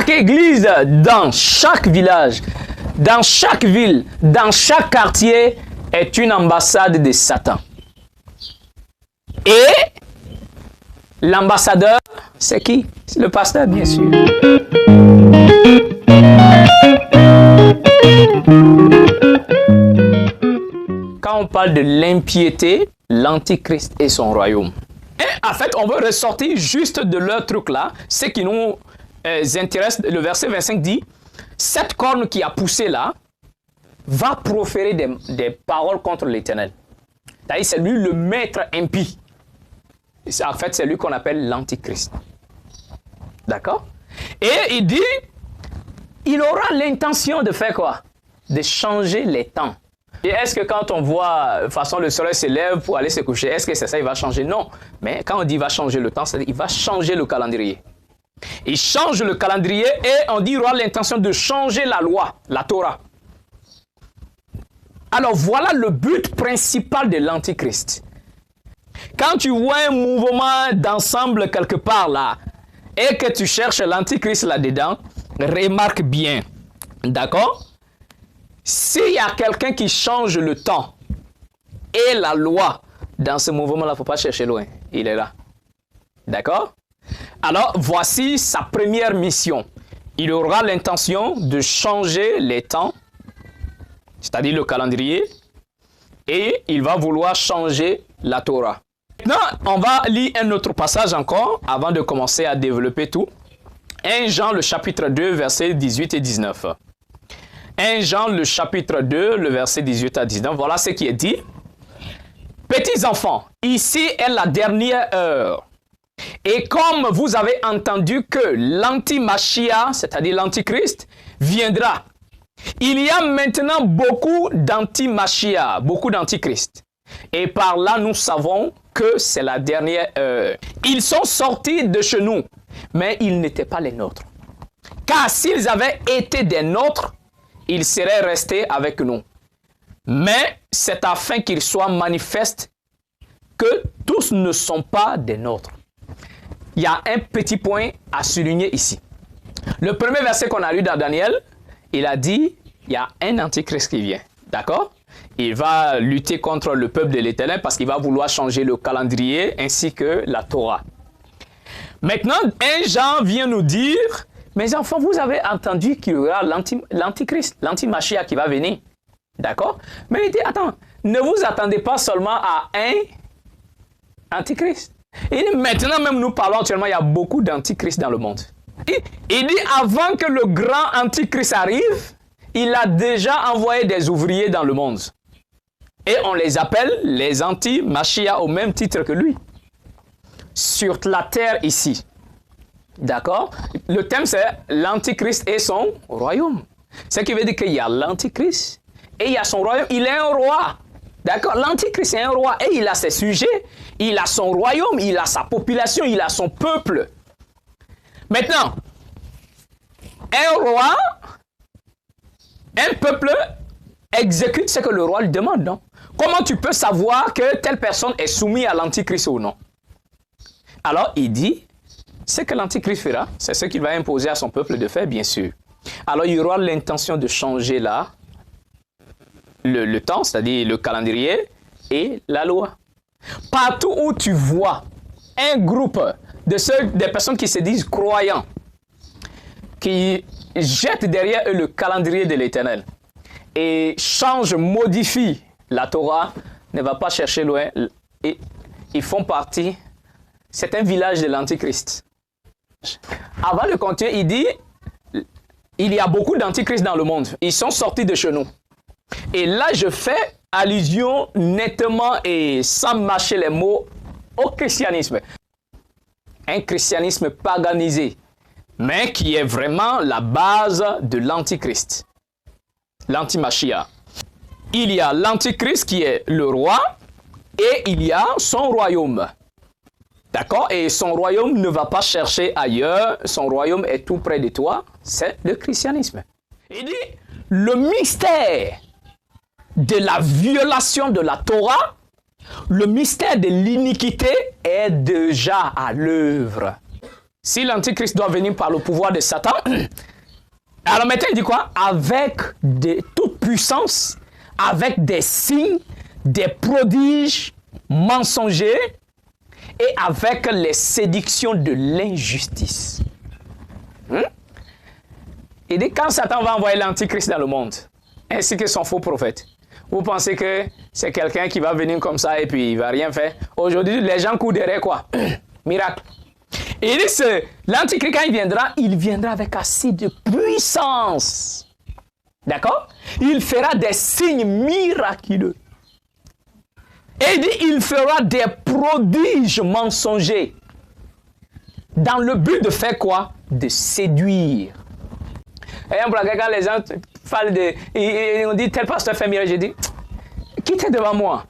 chaque église, dans chaque village, dans chaque ville, dans chaque quartier est une ambassade de Satan. Et l'ambassadeur, c'est qui? C'est le pasteur, bien sûr. Quand on parle de l'impiété, l'antichrist et son royaume. Et en fait, on veut ressortir juste de leur truc là, ce qui nous intéresse. Le verset 25 dit, cette corne qui a poussé là, va proférer des paroles contre l'Éternel. C'est lui le maître impie. En fait, c'est lui qu'on appelle l'antichrist. D'accord? Et il dit, il aura l'intention de faire quoi? De changer les temps. Et est-ce que quand on voit, de toute façon, le soleil se lève pour aller se coucher, est-ce que c'est ça, il va changer? Non. Mais quand on dit il va changer le temps, c'est-à-dire il va changer le calendrier. Il change le calendrier et on dit il aura l'intention de changer la loi, la Torah. Alors voilà le but principal de l'antichrist. Quand tu vois un mouvement d'ensemble quelque part là, et que tu cherches l'antichrist là-dedans, remarque bien, d'accord? S'il y a quelqu'un qui change le temps et la loi dans ce mouvement-là, il ne faut pas chercher loin, il est là. D'accord? Alors, voici sa première mission. Il aura l'intention de changer les temps, c'est-à-dire le calendrier, et il va vouloir changer la Torah. Maintenant, on va lire un autre passage encore, avant de commencer à développer tout. 1 Jean, le chapitre 2, versets 18 et 19. 1 Jean, le chapitre 2, le verset 18 à 19. Voilà ce qui est dit. Petits enfants, ici est la dernière heure. Et comme vous avez entendu que l'anti-Machia, c'est-à-dire l'antichrist, viendra, il y a maintenant beaucoup d'anti-Machia, beaucoup d'antichrist. Et par là, nous savons que c'est la dernière heure. Ils sont sortis de chez nous, mais ils n'étaient pas les nôtres. Car s'ils avaient été des nôtres, ils seraient restés avec nous. Mais c'est afin qu'ils soient manifestes que tous ne sont pas des nôtres. Il y a un petit point à souligner ici. Le premier verset qu'on a lu dans Daniel, il a dit, il y a un antichrist qui vient. D'accord? Il va lutter contre le peuple de l'Éternel parce qu'il va vouloir changer le calendrier ainsi que la Torah. Maintenant, un Jean vient nous dire, mes enfants, vous avez entendu qu'il y aura l'antichrist, l'anti-Machia qui va venir. D'accord? Mais il dit, attends, ne vous attendez pas seulement à un antichrist. Il dit, maintenant même nous parlons actuellement, il y a beaucoup d'antichrists dans le monde. Il dit, avant que le grand antichrist arrive, il a déjà envoyé des ouvriers dans le monde. Et on les appelle les anti-Machia au même titre que lui. Sur la terre ici. D'accord? Le thème c'est l'antichrist et son royaume. Ce qui veut dire qu'il y a l'antichrist et il y a son royaume. Il est un roi. D'accord? L'antichrist est un roi et il a ses sujets, il a son royaume, il a sa population, il a son peuple. Maintenant, un roi, un peuple exécute ce que le roi lui demande, non? Comment tu peux savoir que telle personne est soumise à l'antichrist ou non? Alors, il dit, ce que l'antichrist fera, c'est ce qu'il va imposer à son peuple de faire, bien sûr. Alors, il y aura l'intention de changer là le temps, c'est-à-dire le calendrier et la loi. Partout où tu vois un groupe des personnes qui se disent croyants, qui jettent derrière eux le calendrier de l'Éternel et changent, modifient la Torah, ne va pas chercher loin. Et ils font partie, c'est un village de l'Antichrist. Avant de continuer, il dit, il y a beaucoup d'antichrists dans le monde. Ils sont sortis de chez nous. Et là, je fais allusion nettement et sans mâcher les mots au christianisme. Un christianisme paganisé, mais qui est vraiment la base de l'antichrist, l'anti-Machia. Il y a l'antichrist qui est le roi et il y a son royaume. D'accord? Et son royaume ne va pas chercher ailleurs, son royaume est tout près de toi, c'est le christianisme. Il dit, le mystère de la violation de la Torah, le mystère de l'iniquité est déjà à l'œuvre. si l'Antichrist doit venir par le pouvoir de Satan, alors maintenant il dit quoi? Avec toute puissance, avec des signes, des prodiges mensongers et avec les séductions de l'injustice. Il dit quand Satan va envoyer l'Antichrist dans le monde, ainsi que son faux prophète, vous pensez que c'est quelqu'un qui va venir comme ça et puis il ne va rien faire? Aujourd'hui, les gens courent derrière quoi? Miracle. Et il dit, l'Antichrist, quand il viendra avec assez de puissance. D'accord? Il fera des signes miraculeux. Et il dit, il fera des prodiges mensongers. Dans le but de faire quoi? De séduire. Et quand les gens parlent de... Et on dit, tel pasteur fait miracle, j'ai dit, quittez devant moi.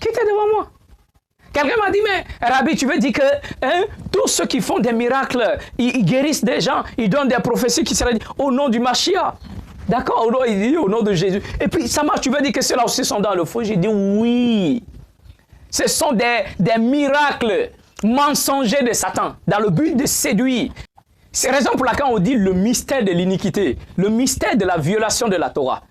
Quittez devant moi. Quelqu'un m'a dit, mais Rabbi, tu veux dire que tous ceux qui font des miracles, ils guérissent des gens, ils donnent des prophéties qui seraient au nom du Mashiach. D'accord? Il dit au nom de Jésus. Et puis ça marche, tu veux dire que ceux-là aussi sont dans le faux? J'ai dit oui. Ce sont des miracles mensongers de Satan, dans le but de séduire. C'est la raison pour laquelle on dit le mystère de l'iniquité, le mystère de la violation de la Torah,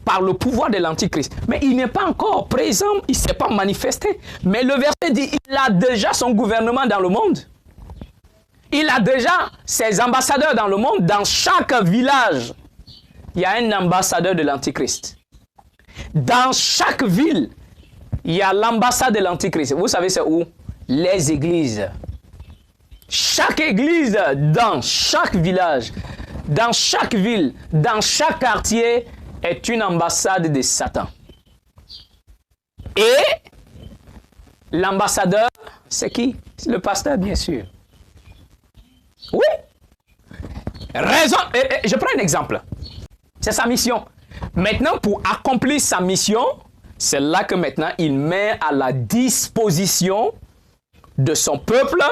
par le pouvoir de l'Antichrist. Mais il n'est pas encore présent, il ne s'est pas manifesté. Mais le verset dit, il a déjà son gouvernement dans le monde. Il a déjà ses ambassadeurs dans le monde. Dans chaque village, il y a un ambassadeur de l'Antichrist. Dans chaque ville, il y a l'ambassade de l'Antichrist. Vous savez c'est où? Les églises. Chaque église, dans chaque village, dans chaque ville, dans chaque quartier, est une ambassade de Satan. Et l'ambassadeur, c'est qui? C'est le pasteur, bien sûr. Oui. Raison. Je prends un exemple. C'est sa mission. Maintenant, pour accomplir sa mission, c'est là que maintenant, il met à la disposition de son peuple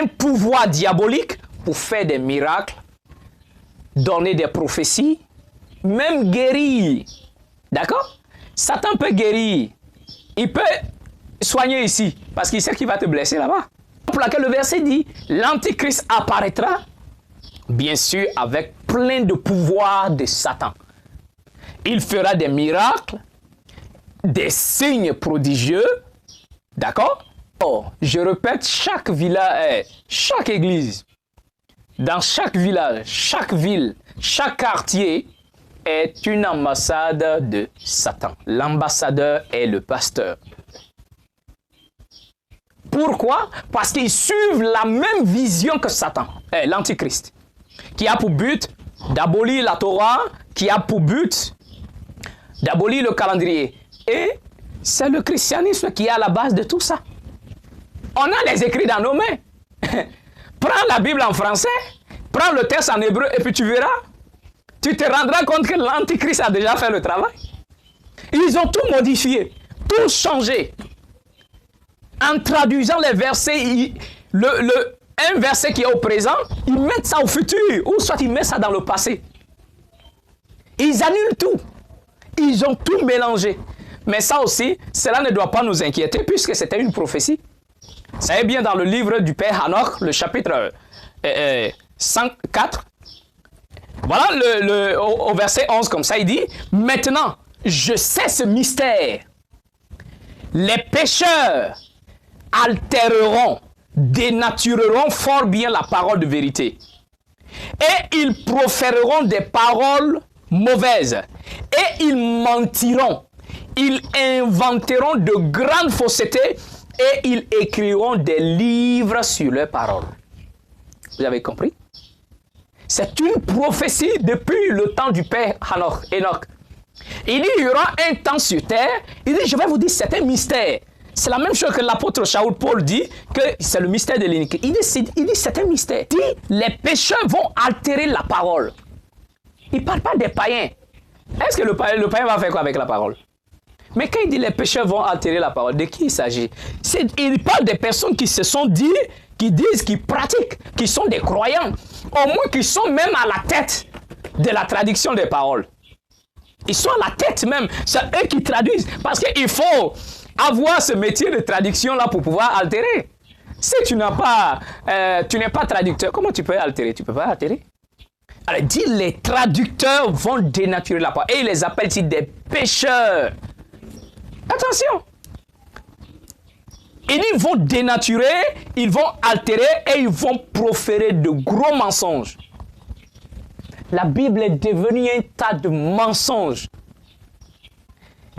un pouvoir diabolique pour faire des miracles, donner des prophéties, même guérir. D'accord? Satan peut guérir. Il peut soigner ici, parce qu'il sait qu'il va te blesser là-bas. Pour laquelle le verset dit, l'Antichrist apparaîtra, bien sûr, avec plein de pouvoir de Satan. Il fera des miracles, des signes prodigieux. D'accord? Oh, je répète, chaque village, chaque église, dans chaque village, chaque ville, chaque quartier est une ambassade de Satan. L'ambassadeur est le pasteur. Pourquoi? Parce qu'ils suivent la même vision que Satan, l'Antichrist, qui a pour but d'abolir la Torah, qui a pour but d'abolir le calendrier. Et c'est le christianisme qui est à la base de tout ça. On a les écrits dans nos mains. Prends la Bible en français, prends le texte en hébreu et puis tu verras. Tu te rendras compte que l'Antichrist a déjà fait le travail. Ils ont tout modifié, tout changé. En traduisant les versets, un verset qui est au présent, ils mettent ça au futur, ou soit ils mettent ça dans le passé. Ils annulent tout. Ils ont tout mélangé. Mais ça aussi, cela ne doit pas nous inquiéter, puisque c'était une prophétie. Vous savez bien dans le livre du Père Hanoch, le chapitre 104, voilà au verset 11 comme ça, il dit, « Maintenant, je sais ce mystère. Les pécheurs altéreront, dénatureront fort bien la parole de vérité. Et ils proféreront des paroles mauvaises. Et ils mentiront. Ils inventeront de grandes faussetés et ils écriront des livres sur leurs paroles. » Vous avez compris? C'est une prophétie depuis le temps du Père Enoch. Il dit, il y aura un temps sur terre. Il dit, je vais vous dire, c'est un mystère. C'est la même chose que l'apôtre Shaul Paul dit, que c'est le mystère de l'iniquité. Il dit, c'est un mystère. Il dit, les pécheurs vont altérer la parole. Il ne parle pas des païens. Est-ce que le païen va faire quoi avec la parole? Mais quand il dit les pécheurs vont altérer la parole, de qui il s'agit? Il parle des personnes qui se sont dit, qui disent, qui pratiquent, qui sont des croyants, au moins qui sont même à la tête de la traduction des paroles. Ils sont à la tête même, c'est eux qui traduisent, parce qu'il faut avoir ce métier de traduction là pour pouvoir altérer. Si tu n'as pas, tu n'es pas traducteur, comment tu peux altérer? Tu ne peux pas altérer. Alors, il dit, les traducteurs vont dénaturer la parole. Et il les appelle ici des pécheurs. Attention. Il dit, ils vont dénaturer, ils vont altérer et ils vont proférer de gros mensonges. La Bible est devenue un tas de mensonges.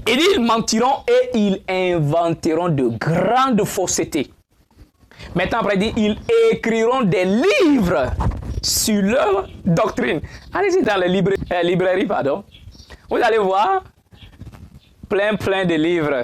Il dit, ils mentiront et ils inventeront de grandes faussetés. Maintenant, après, il dit, ils écriront des livres sur leur doctrine. Allez-y dans les librairies, pardon. Vous allez voir plein de livres.